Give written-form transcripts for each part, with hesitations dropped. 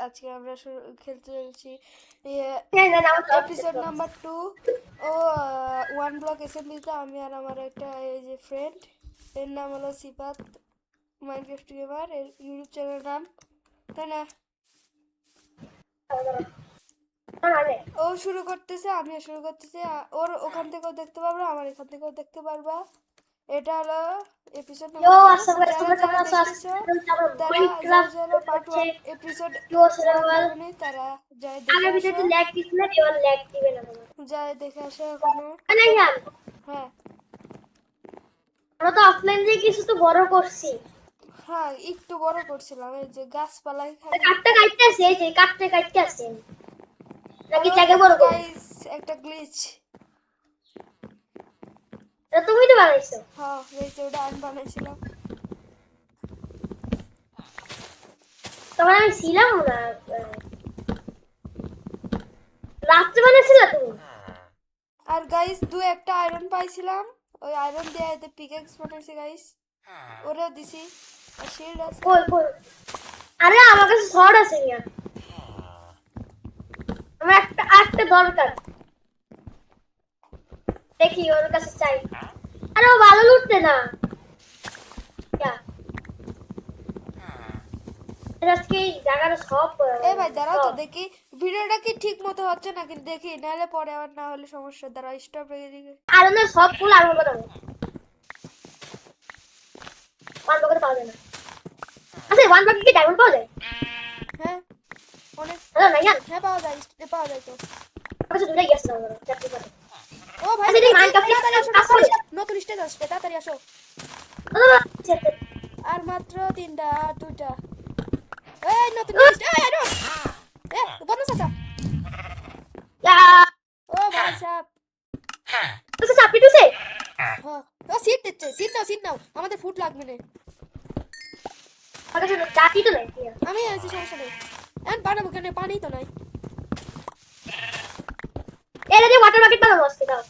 আজকে আমরা খেলতে চলেছি এপিসোড নাম্বার 2 ও ওয়ান ব্লক অ্যাসেম্বলিতে আমি আর আমার একটা এই যে ফ্রেন্ড, এর নাম হলো সিফাত মাইনক্রাফট গেমার, এর ইউটিউব চ্যানেল নাম, তাই না? ও শুরু করতেছে, আমিও শুরু করতেছি। ওর ওখান থেকেও দেখতে পারবা, আমার এখান থেকেও দেখতে পারবা। এটা হলো এপিসোড নাম্বার 2। যারা যারা দেখতেছো তারা যারা যারা পার্ট 1 এপিসোড 1 দেখোনি তারা যাই দেখে আসো, যাই দেখে আসো এখনো। হ্যাঁ আমরা তো অফলাইন দিয়ে কিছু তো বড় করছি। হ্যাঁ, একটু বড় করছিলাম। এই যে গাছপালাই খালি। কাটতে কাটতেছে, এই যে কাটতে কাটতেছে নাকি আরো জায়গা দেখো বড় করব? গাইস, একটা গ্লিচ। এটা তুমি তো বানাইছো। হ্যাঁ হয়েছে, ওটা আমি বানাইছিলাম। তখন আমি ছিলাম না, রাত্রে বানাইছিল তুমি। আর গাইস একটা আয়রন পাইছিলাম, ওই আয়রন দিয়ে এতে পিকেক্স বানাইছি গাইস, ওরেও দিছি। আর শিল্ড আছে। কই কই? আরে আমার কাছে শর্ট আছে না, আমার একটা দরকার, দেখি ওর কাছে চাই। আরে ও ভালো লুটতে না। আজকে এই জায়গাটা সব এ ভাই দাঁড়াও তো দেখি ভিডিওটা কি ঠিক মতো হচ্ছে নাকি দেখি, নাহলে পরে আবার না হলে সমস্যা। দাঁড়াও, স্টপ রেখে দিকে। আর না সব ফুল আর বানাবো। ওয়ান বকেট পাওয়া যায় না। আচ্ছা ওয়ান বকেট কি ডায়মন্ড পাওয়া যায়? হ্যাঁ অনেক। হ্যালো নাইয়ান, হ্যাঁ পাওয়া যায়, পাওয়া যায় তো। কাছে দূরে গিয়েছে না আমরা চাকরি করে। ও ভাই আচ্ছা এই মাইনক্রাফট তাড়াতাড়ি আসো, কাজ করে। নতুন স্টেজ আসবে, তাড়াতাড়ি আসো। আর মাত্র 3টা আর 2টা। এই নতুন স্টেজ, এই আরো এ বনু চাচা। ও ভাই সাহেব। আচ্ছা চাপি দিছে। হ্যাঁ ও সিট দিচ্ছে, সিট নাও আমাদের ফুট লাগবে না। আমার কাছে চাপি তো নাই। আমি আছি, সমস্যা নেই। এখন বানাবো কেন, পানি তো নাই। এর যে ওয়াটার বাকেট বানাবো আজকে দাও।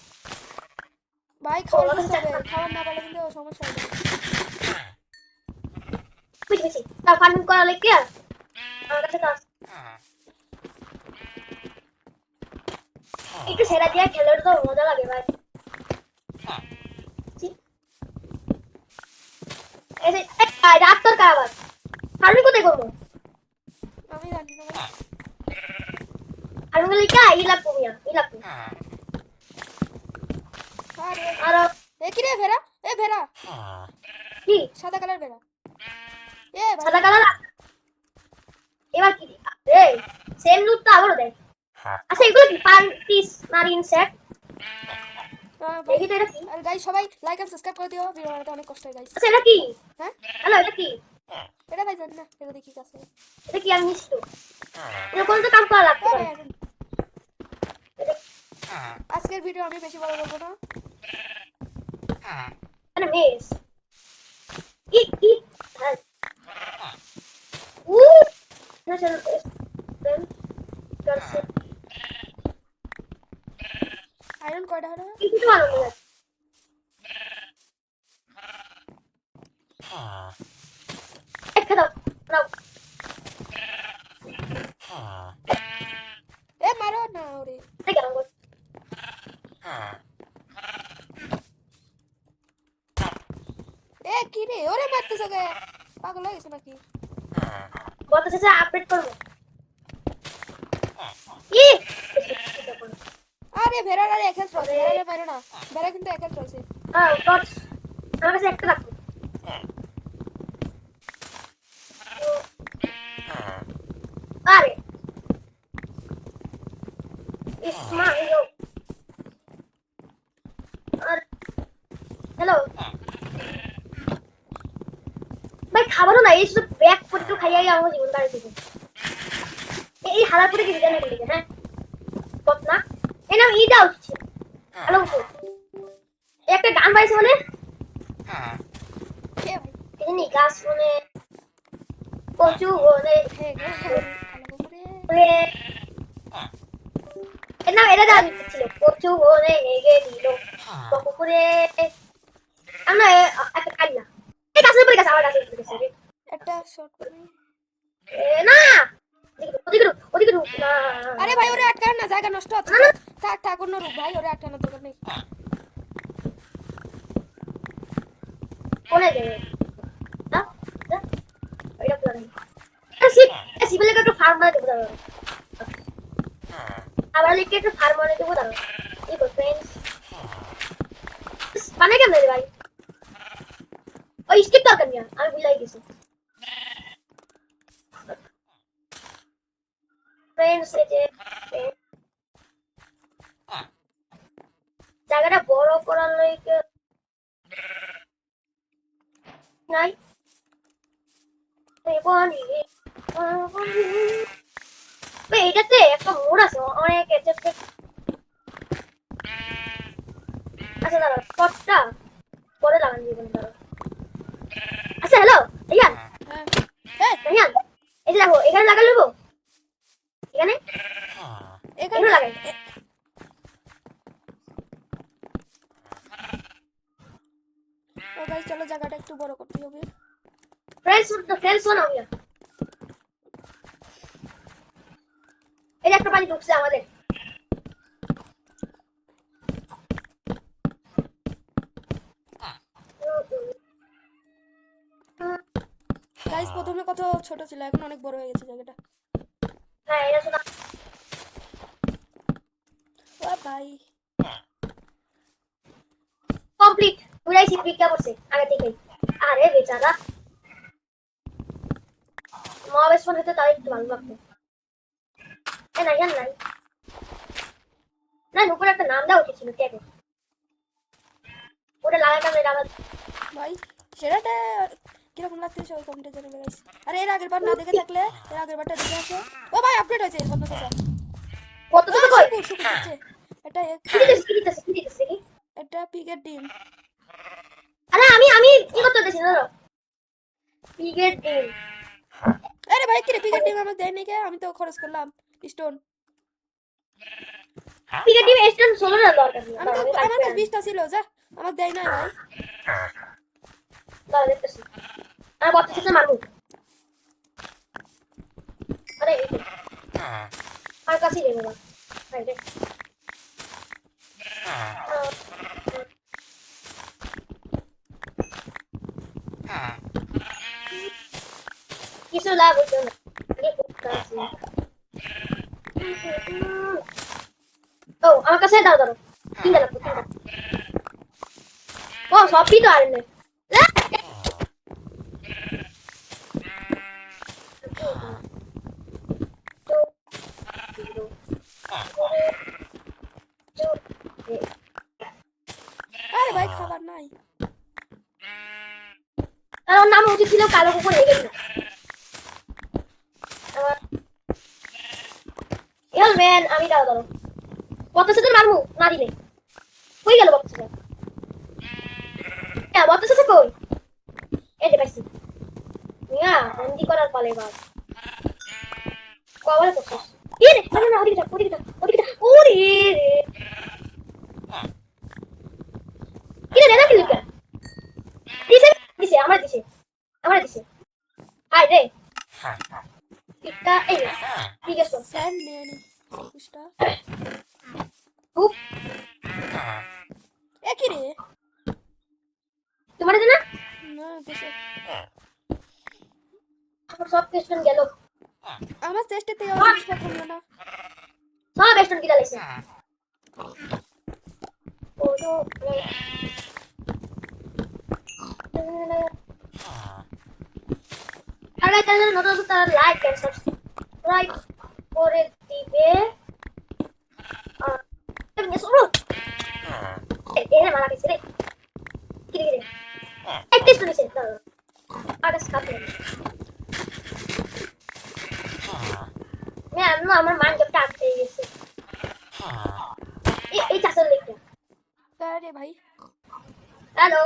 ভাই খাবার দিতে হবে, খাবার না পেলে কিন্তু সমস্যা হবে। বুঝছি তাও ফার্মিং করা লাগে কি আর আমার কাছে তো আছে। একটু সেরা দিয়ে খেলে তো মজা লাগে ভাই। এই যে রাত তোর কাবার ফার্মিং কোথায় করবো? আমি জানি না ভাই। ফার্মিং লিখা ইলাকু মিয়া ইলাকু। আরে আর এ কি রে ভেড়া, এ ভেড়া কি সাদা কালার ভেড়া। এ ভাই সাদা কালার। এবার কি এই সেম লুট তো আবারও দেয়। আচ্ছা এগুলো কি পিস মারিন সেট? ভাই দেখি তো এটা কি। আর গাইস সবাই লাইক এন্ড সাবস্ক্রাইব করে দিও, ভিডিও বানাতে অনেক কষ্ট হয় গাইস। আচ্ছা এটা কি? হ্যাঁ হ্যালো এটা কি? এটা ভাই জানি না, এটা দেখি কাছে। এটা কি আমি মিষ্টি? এটা কোন তো কাম করা লাগবে ও না। ভাই আজকের ভিডিও আমি বেশি বড় করব না। মানে মেস কি হ্যাঁ উ না চল দেন করছে আয়রন কয়টা হলো? কিছু তো ভালো না। একটা দাও নাও। এ মারো না ওরে। দেখে নাও এ কি রে ওরে মারতেছ গে, পাগল হয়ে গেছে নাকি? বলতে চাইছে আপডেট করব কি। আরে ভেড়ার আরে একেল ট্রস, ভেড়ারে মারো না, ভেড়া কিন্তু একেল ট্রসে। হ্যাঁ টর্চ আমার কাছে একটা রাখো। আরে ইসমা হ্যালো আর হ্যালো ভাই খাবারও না, এই শুধু ব্যাগ করে তো খাইয়াই আমার জীবন কাটে দিবে। এই হালার পরে কি জানা করে হ্যাঁ কত না এনা ই দাও হ্যালো একটা গান পাইছে মানে কে ভাই? এমনি গাছ মানে কচু বলে হে গে ভালো করে। রে এনা এটা দাও ছিল কচু বলে হেগে দিল পুকুরে আমরা একটা কাইলা এই গাছের উপরে গাছ আমার গাছের উপরে গাছ একটা শর্ট করে না দেখো না আরে ভাই ওরে আটকান না, জায়গা নষ্ট হচ্ছে। থাক থাক অন্য রূপ ভাই, ওরে আটকানোর দরকার নেই। কোনে যাবে না না এটা প্ল্যান সিভিল একটা ফার্ম বানাতে দেবো দাঁড়াও আবার লিখে একটা ফার্ম বানাতে দেবো দাঁড়াও এই গো ফ্রেন্ডস বানাই কেমন রে ভাই ওই স্টিক দরকার নিয়ে আমি ভুলাই গেছি ফ্রেন্ডস এই যে জায়গাটা বড় করার লইকে নাই এটাতে একটা মোড় আছে অনেক আচ্ছা দাঁড়াও পথটা পরে লাগান দিবেন দাঁড়াও আচ্ছা হ্যালো ইয়ান হ্যাঁ ইয়ান এই যে দেখো এখানে লাগাল নেবো এখানে এখানে লাগাই ও গাইস চলো জায়গাটা একটু বড় করতে হবে। ফ্রেন্ডস বানাও ইয়া এই যে একটা পানি ঢুকছে আমাদের গাইস প্রথমে কত ছোট ছিল, এখন অনেক বড় হয়ে গেছে জায়গাটা। হ্যাঁ এটা শোনা ও ভাই কমপ্লিট পুরাই সিপিটা করছে আগে থেকে আরে বেচারা মহাবেশ ফোন হতে তাই একটু ভালো লাগতো না জান নাই না উপরে একটা নাম দেওয়া উচিত ছিল ট্যাগে ওটা লাগাতাম এটা আমার ভাই সেরাটা কিরকম লাগতেছে ওই কমেন্টে জানাবে গাইস। আরে এর আগের বার না দেখে থাকলে এর আগের বারটা দেখে আসো। ও ভাই আপডেট হয়েছে বন্ধ কথা। কত ছোট কই শুকুর হচ্ছে এটা কি দিতেছে এটা পিগের ডিম। আরে আমি কি করতে দিছি ধরো পিগের ডিম আরে ভাই কি রে পিগের ডিম আমাকে দেয় নাই কে? আমি তো খরচ করলাম স্টোন। পিগের ডিম স্টোন 16 না দরকার নেই আমার তো 20টা ছিল যা আমাকে দেয় নাই ভাই। দাঁড়া দেখতেছি আমি বলতে চাইতে মারবো আরে এই আর কাছে যাবে না রাইট কিছু লাভ হতো না আগে করতেছি ও আমার কাছে দাও দাও তিনটা লাগবে তিনটা ও সবই তো আর নেই আরে ভাই খাবার নাই। আর ওর নাম উচিত ছিল কালো কুকুর হয়ে গেছে ম্যান আমি দাও দাও কত সাথে মারমু না দিলে কই গেল বক্স সাথে হ্যাঁ বক্স সাথে কই এই যে পাইছি মিয়া বন্দি করার পালে বাস কবলে তো কি রে না না ওদিকে ওরে রে কি রে না কি লিখা দিছে আমার দিছে হাই রে এটা এই ঠিক আছে স্যান্ড নিয়ে নি পুষ্টা খুব এ কি রে তোমার না না দেশে আমার সব কোশ্চেন গেল আমার চেষ্টা থেকে জিনিসপত্র নিও না। সব কোশ্চেন কি লাইছে ও তো আরে তাহলে নতুন তার লাইক এন্ড সাবস্ক্রাইব করে দিবে এমনি শুরু এনে মারা গেছে রে কি রে একটা শুনেছে তো আরে স্কাপ আমার মান জবটা আটকে গেছে এই চাষের লেখা আরে ভাই হ্যালো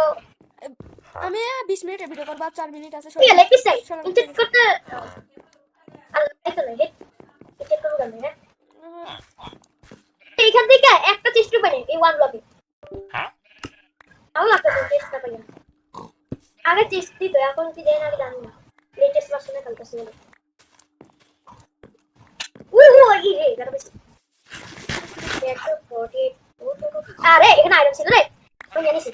আমি 20 মিনিটের ভিডিও করব 4 মিনিট আছে ঠিক আছে লেখিস তাই ইনচেক করতে আর লাইক না হিট চেক করব না এইখান থেকে একটা চেস্ট পাই এই ওয়ান ব্লকে হ্যাঁ আমি একটা চেস্ট পাই আগে চেস্ট দিত এখন কি দেয় না আমি জানি না লেটেস্ট ভার্সনে কালকে ছিল ই রে দাঁড়া বেশি একশো 48 আরে এখানে আইটেম ছিল রে আমি জানিস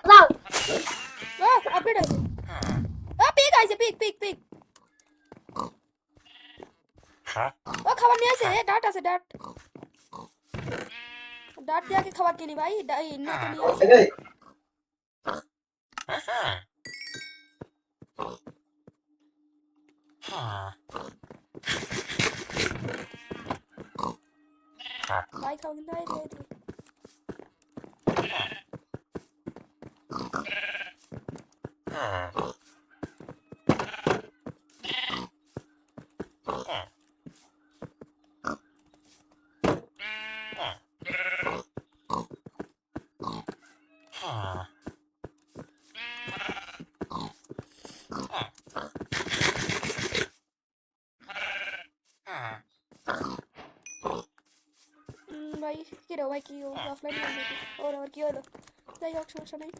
লাও আপডেট আছে পিক আইছে পিক ও খাবার নিয়ে আসে ডাট আছে ডাট দিয়ে কি খাবার কিনি ভাই না তো নিয়ে আসে ভাই খাও কিন্তু ভাই দিয়ে দিই ভাই কি রে ভাই কি অফলাইন ওর আবার কি হলো যাই হোক সমস্যা নেই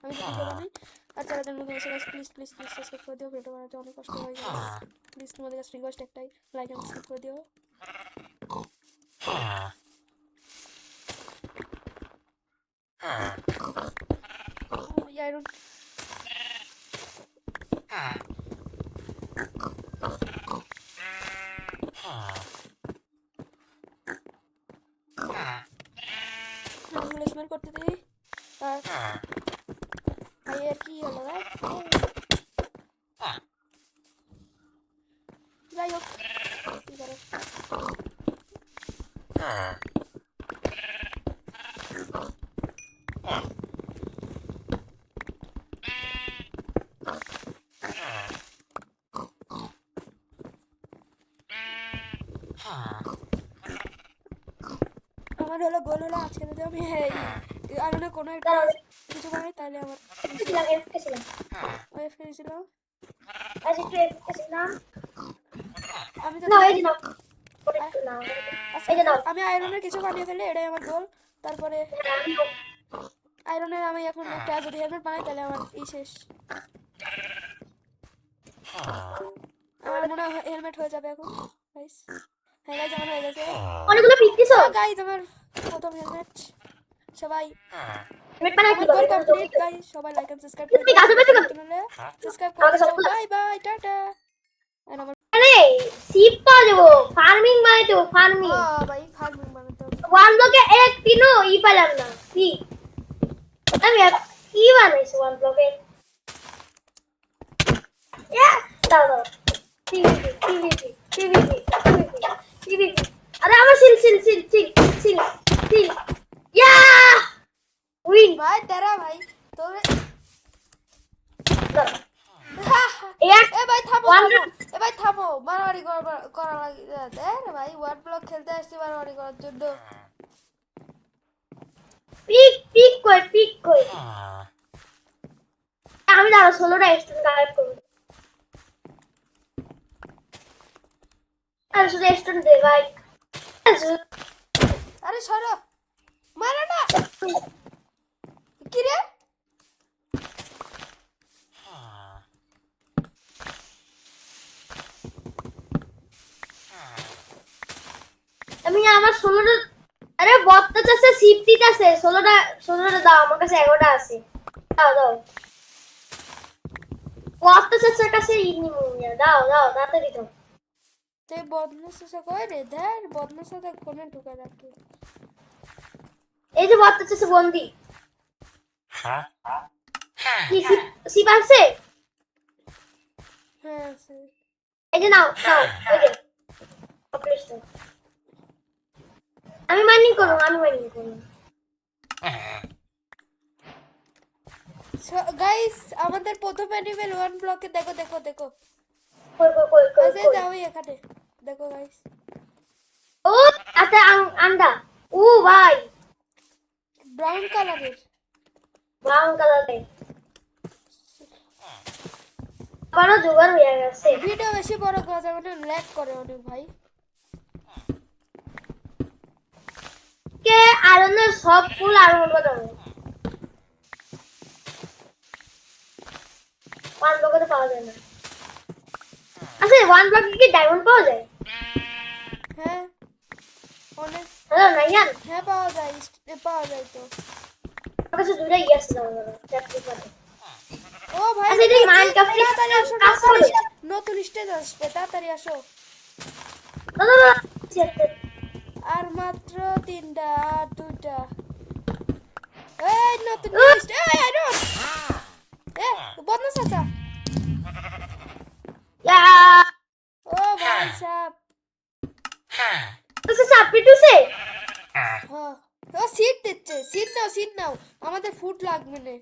আমি তো কিছু বানাই আর যারা জন্য তোমার প্লিজ সাবস্ক্রাইব করে দিও ভিডিও বানাতে অনেক কষ্ট হয়ে যায় প্লিজ তোমাদের কাছে রিকোয়েস্ট একটাই লাইক এন্ড সাবস্ক্রাইব করে দিও আয়রন স্মেল করতে দিই আর আর কি হলো ভাই যাই হোক কি করে আমার হলো গোল হলো আজকে যদি আমি আয়রনে কোনো একটা কিছু বানাই তাহলে আমার ছিলাম এফকে ছিলাম ওয়েব ছিল আজ একটু এফকে ছিলাম আমি তো না এই যে না না এই যে না আমি আয়রনের কিছু বানিয়ে ফেলি এটাই আমার গোল তারপরে আয়রনের আমি এখন একটা যদি হেলমেট বানাই তাহলে আমার শেষ আমার মনে হয় হেলমেট হয়ে যাবে এখন গাইস হ্যাঁ গাইস আমার হয়ে গেছে অনেকগুলো পিক দিছো গাইস আমার প্রথম হেলমেট সবাই হেলমেট বানাই কি গোল করে কমপ্লিট গাইস সবাই লাইক এন্ড সাবস্ক্রাইব করে তুমি গাছ বেঁচে গেল সাবস্ক্রাইব করে দাও বাই বাই টাটা আর আমার আরে সিপ পাওয়া যাবো ফার্মিং বানাইতে ফার্মিং ভাই ফার্মিং বানাতে হবে ওয়ান ব্লকে এক তিনও ই পেলাম না কি আমি কি বানাইছি ওয়ান ব্লকে দাও দাও টিভি আরে আমার সিল ইয়া উইন ভাই তেরা ভাই তোরে এ ভাই থামো এ ভাই থামো মারামারি করা লাগে রে ভাই ওয়ান ব্লক খেলতে আসছি মারামারি করার জন্য পিক কই আমি দাঁড়া 16টা স্টুডেন্ট গায়েব করব আর শুধু স্টুডেন্ট দে ভাই আরে সরো মারো না কি রে আমি আমার 16টা আরে বটটা আছে সিপ দিতেছে 16টা দাও আমার কাছে 11টা আছে দাও বটটার কাছে ইনি দাও তাড়াতাড়ি দাও তে বদমাশা কই রে ধর বদমাশা দেখ কোনে ঢুকে রাখি এই যে বটটার কাছে বন্দি কি সিপ আছে হ্যাঁ এই যে নাও ওই যে আমি মাইনিং করব গাইস আমাদের প্রথম অ্যানিমেল 1 ব্লকে দেখো কই আচ্ছা যাও এখানে দেখো গাইস ও আচ্ছা আন্ডা ও ভাই ব্রাউন কালারের বড় জোগাড় হয়ে গেছে ভিডিও বেশি বড় করা যাবে না ল্যাগ করে অনেক ভাই কে আয়রনের সব ফুল আয়রন বানাবো পাঁচ লোকে তো পাওয়া যায় না আচ্ছা ওয়ান ব্লকে কি ডায়মন্ড পাওয়া যায়? হ্যাঁ অনেক, হ্যালো নাইয়ান, হ্যাঁ পাওয়া যায় তো। আমার কাছে দুইটা ইয়ে আছে দাও চাকরি করে। ও ভাই আচ্ছা এটা মাইনক্রাফটে তাড়াতাড়ি আসো, কাজ করে? নতুন স্টেজ আসবে, তাড়াতাড়ি আসো। না না না, আর মাত্র 3টা আর 2টা। এই নতুন স্টেজ, এই আই ডোন্ট এ বদনা চাচা। ইয়া ও ভাই সাহেব, তো সাবমিট হইছে? হ্যাঁ ও সিট দিচ্ছে, সিট নাও আমাদের ফুড লাগবে না।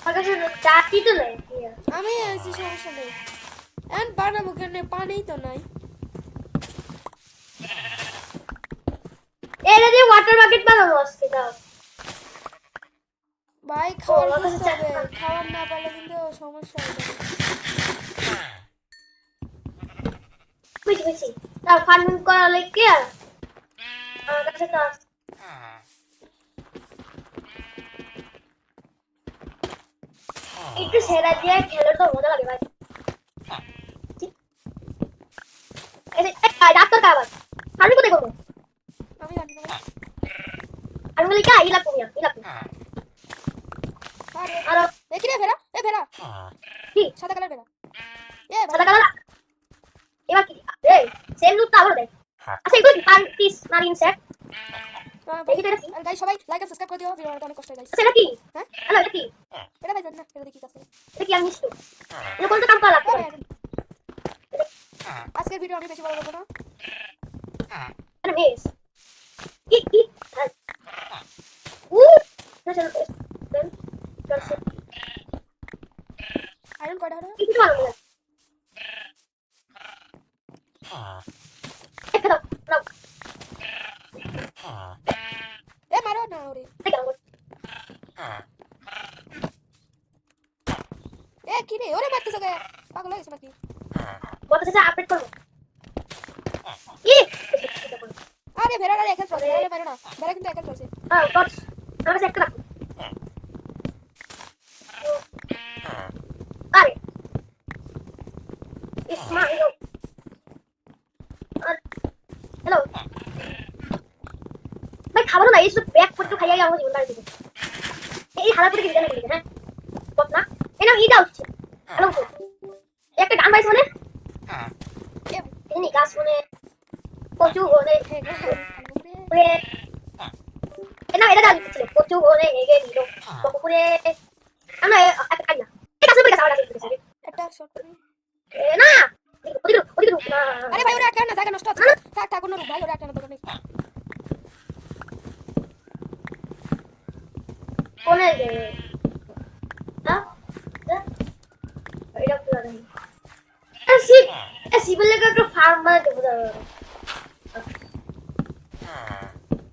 আমার কাছে চাকরি তো নাই। আমি আছি, সমস্যা নেই। এন্ড বানাবো কেন, পানিই তো নাই। এটা দিয়ে ওয়াটার বাকেট বানানো আসছে দাও। ভাই খাবার আমার কাছে বুঝতে হবে, চাকরি। খাবার না পেলে কিন্তু সমস্যা হয়ে যাবে। বুঝছি তার ফার্মিং করা লাগে আর আমার কাছে তো আছে। একটু সেরা দিয়ে খেলে তো মজা লাগে ভাই। ডাক্তার কাবার আমি কোথায় করবো? আমি জানি না ভাই। আমি বলি কা ইলা কুমিয়া ইলা কুমিয়া আরে আর দেখি রে ভেড়া, এ ভেড়া, কি সাদা কালার ভেড়া। এ ভাই সাদা কালার এবার কি এই সেম লুক তো আবার দেখ। আচ্ছা এগুলো কি পান পিস না ইনসেক্ট? দেখি তো এটা কি? আর গাইস সবাই লাইক আর সাবস্ক্রাইব করে দিও, ভিডিওটা অনেক কষ্ট হয় গাইস। আচ্ছা এটা কি? হ্যাঁ হ্যালো এটা কি? এটা ভাই জানি না, এটা দেখি কাছে। এটা কি আমি নিশ্চিত এটা কোনটা কাম করা লাগবে? আজকের ভিডিও আমি বেশি বড় করব না। এটা মিস কি উ চল চল চল আয়রন কয়টা হলো? কিছু ভালো লাগে এটা দাও নাও এ মারো না ওরে। এটা দাও এ কি রে ওরে মারতেছ গে, পাগল হয়ে গেছ নাকি? কত শেষে আপডেট করব ই আরে ভেড়া রে একাল পড়ে, আরে মারো না, ভেড়া কিন্তু একাল পড়ছে। হ্যাঁ কত আমরা চেক করা আরে ইসমাইল হ্যালো ভাই খাবার না এই সব ব্যাগ পড়তে খাইয়া আমার জীবন বাড়ি দিবে এই হালা করে দিতে না হ্যাঁ কত না এনা ইটা হচ্ছে হ্যালো একটা গান পাইছ মানে এ এনি গাছ মানে কচু বনে হে গে পুরে এনা এটা গান দিছিল কচু বনে হেগে দিল পুকুরে আমরা একটা খাই না এই গাছের পরে গাছ আবার গাছ এটা শর্ট করে। না ওদিকে না আরে ভাই ওরে আটকা না, জায়গা নষ্ট হচ্ছে। থাক থাক, অন্য রূপ ভাই, ওরে আটকা না দরকার নেই। কোনে যে না এটা পুরো নেই সিভিল লেগে একটা ফার্ম বানাতে দেবো দাঁড়াও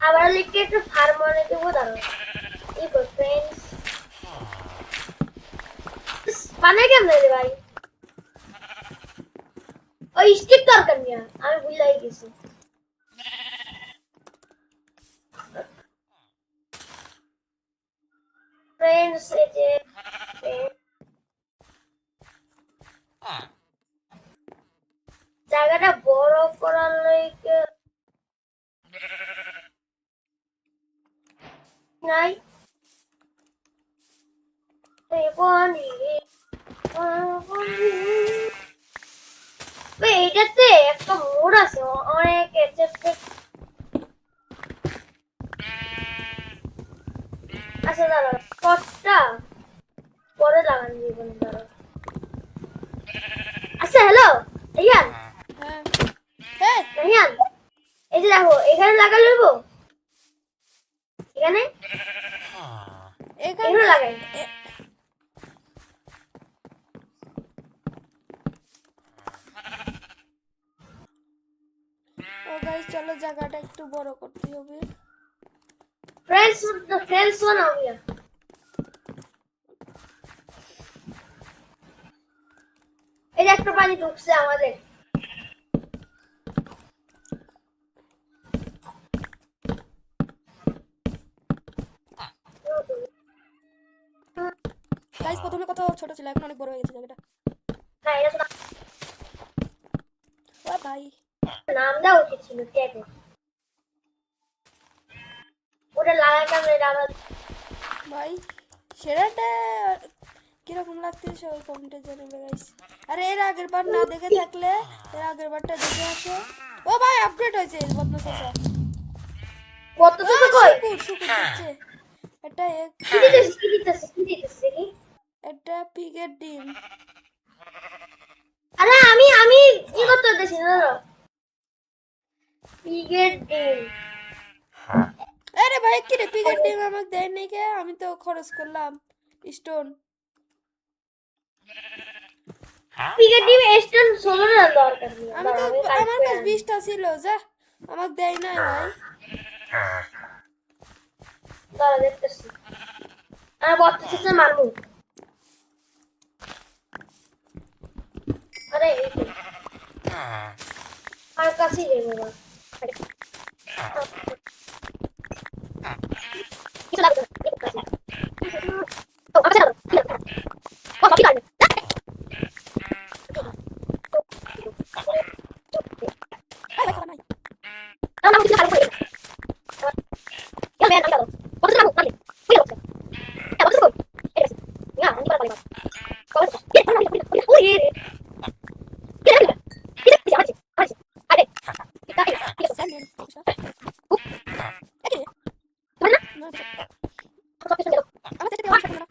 আবার লিখে একটা ফার্ম বানাতে দেবো দাঁড়াও এই ফ্রেন্ডস বানাই কেমন রে ভাই ওই স্টিক দরকার নিয়ে আমি ভুলাই গেছি ফ্রেন্ডস এই যে জায়গাটা বড় করার লাগে নাই এইটাতে একটা মোড় আছে অনেক আচ্ছা দাঁড়া কষ্টটা পরে লাগান জীবন দাঁড়া আচ্ছা হ্যালো ইয়ান হ্যাঁ হ্যাঁ ইয়ান এই যে দেখো এখানে লাগা লইবো এখানে এখানে এখানে লাগাই ও গাইস চলো জায়গাটা একটু বড় করতে হবে। फ्रेंड्स बनाओ भैया এই যে একটা পানি ঢুকছে আমাদের গাইস প্রথমে কত ছোট ছিল, এখন অনেক বড় হয়ে গেছে জায়গাটা। না এটা শুধু ও ভাই নাম দেওয়া উচিত ছিল ট্যাগে। ওটা লাগাতাম এটা আমার ভাই সেরাটা কিরকম লাগতেছে ওই কমেন্টে জানাবে গাইস। আরে এর আগের বার না দেখে থাকলে এর আগের বারটা দেখে আসো। ও ভাই আপডেট হয়েছে বদমাস আছে। কত ও থেকে কই শুকুর শুকুর দিচ্ছে। এটা কি দিতেছিস কি দিতেছিস দেখি। একটা পিগের ডিম। আরে আমি কি করতে দিতেছি না পিগের ডিম। আরে ভাই কি রে পিগের ডিম আমাকে দেয় নাই কে? আমি তো খরচ করলাম স্টোন। পিগের ডিম স্টোন 16 রান দরকার নেই আমি তো আমি আমার কালকে কাছে 20টা ছিল যা আমাকে দেয় নাই ভাই। দাঁড়া দেখতেছি আমি বলতেছি যে মারমু। আরে এই তো আর কাছেই যাই বাবা কিছু লাগবে না এই কাছে ও আমি জানো ও সব ঠিক আছে ভাই ভাই খাবার নাই। না না কিছু খারাপ করে ya me han ayudado por eso vale voy a buscar ya vamos a ir ya ni para para uy Sen Okey. Ne olacak? Ama tek devam şarkılara.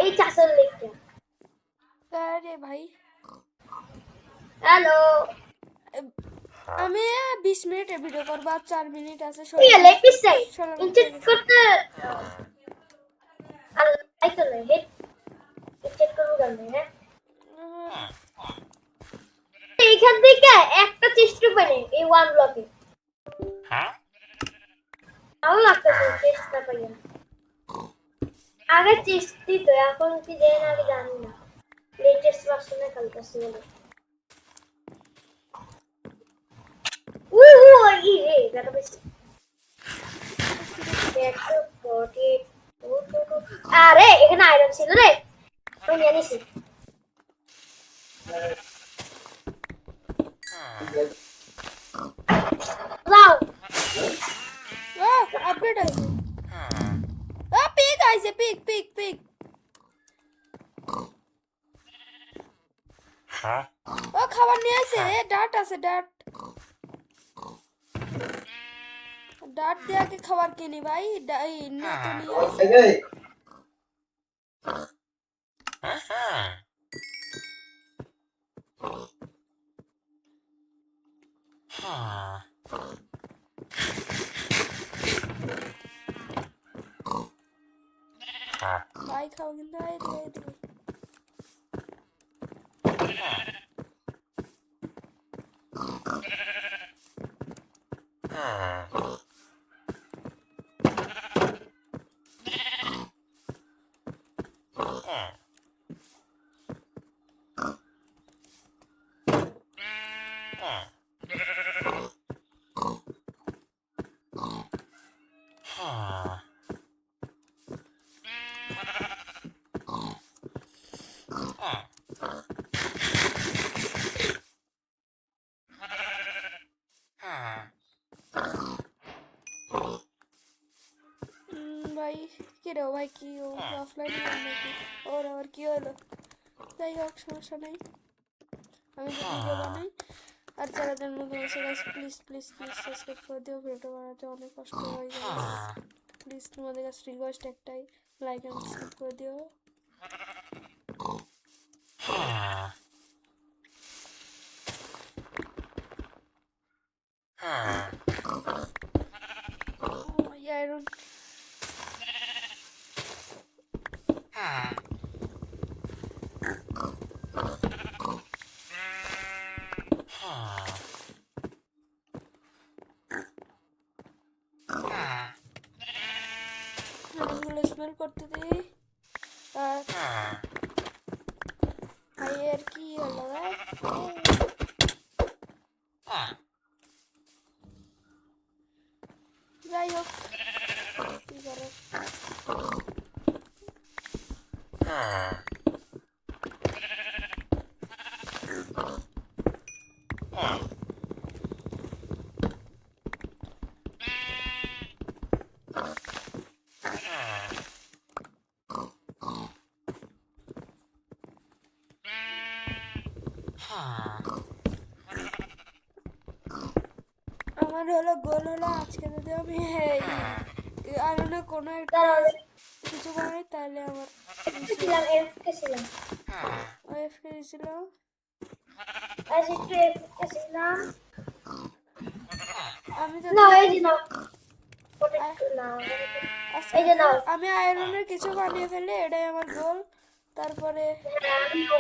এই চাষের লিখতে আরে ভাই হ্যালো আমি 20 মিনিটের ভিডিও করব আর 4 মিনিট আছে তুই লেগ পিস চাই 16 মিনিট ইনচেক করতে আর আইতো না হেড ইনচেক করব কেন হ্যাঁ এইখান থেকে একটা চেস্ট পেনে এই ওয়ান ব্লকে হ্যাঁ ভালো লাগতেছে চেস্টটা পাইয়া আগে চেস্ট দিত এখন কি দেয় না আমি জানি না লেটেস্ট ভার্সনে খেলতেছি বলে ই রে বেটা বেশি দেখো বডি আরে এখানে আয়রন ছিল রে আমি নিয়ে নিছি লাও ও আপডেট আছে ও পিক আছে পিক পিক পিক ও খাবার নিয়ে আসে ডাট আছে ডাট ডাট দিয়ে আগে খাবার কিনি ভাই না তো নিয়ে আসে ভাই খাও কিন্তু এদিকে ভাই কি রে ভাই কি ও অফলাইন নাকি ওর আবার কি হলো যাই হোক সমস্যা নেই আমি তো ভিডিও বানাই আর যারা যার মতো আছে guys please please please subscribe করে দিও ভিডিও বানাতে অনেক কষ্ট হয়ে যায় প্লিজ তোমাদের কাছে রিকোয়েস্ট একটাই লাইক এন্ড সাবস্ক্রাইব করে দিও আয়রন আয়রনগুলো স্মেল করতে দিই আর ভাই এর কি হলো আমার হলো গোল হলো আজকে যদি আমি আয়রনে কোনো একটা দাঁড়াও, কিছু বানাই তাহলে আমার ছিলাম এফকে ছিলাম ওয়েফকে দিয়েছিল। আজ একটু এফকে ছিলাম আমি না যদি এই যে নাও ওটা একটু নাও আচ্ছা, এই যে নাও আমি আয়রনের কিছু বানিয়ে ফেলি, এটাই আমার গোল। তারপরে হ্যাঁ, আমিও।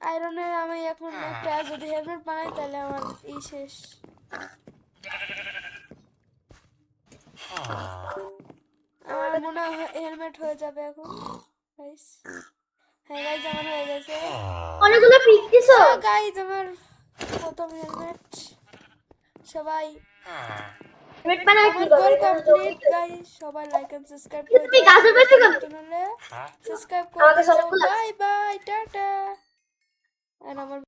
আয়রনের আমি এখন একটা যদি হেলমেট বানাই তাহলে আমার শেষ। আমার মনে হয় হেলমেট হয়ে যাবে এখন গাইস। হ্যাঁ গাইস, আমার হয়ে গেছে। অনেকগুলো পিক দিছো গাইস, আমার প্রথম হেলমেট। সবাই হেলমেট বানায় কি আমার করবে গোল এটা তো কমপ্লিট জমি গাইস। সবাই লাইক এন্ড সাবস্ক্রাইব করে তুমি দিও, গাছের পাশে কেন নতুন হলে সাবস্ক্রাইব করে আমাকে দিও। অনেকগুলো বাই বাই, টাটা। আর আমার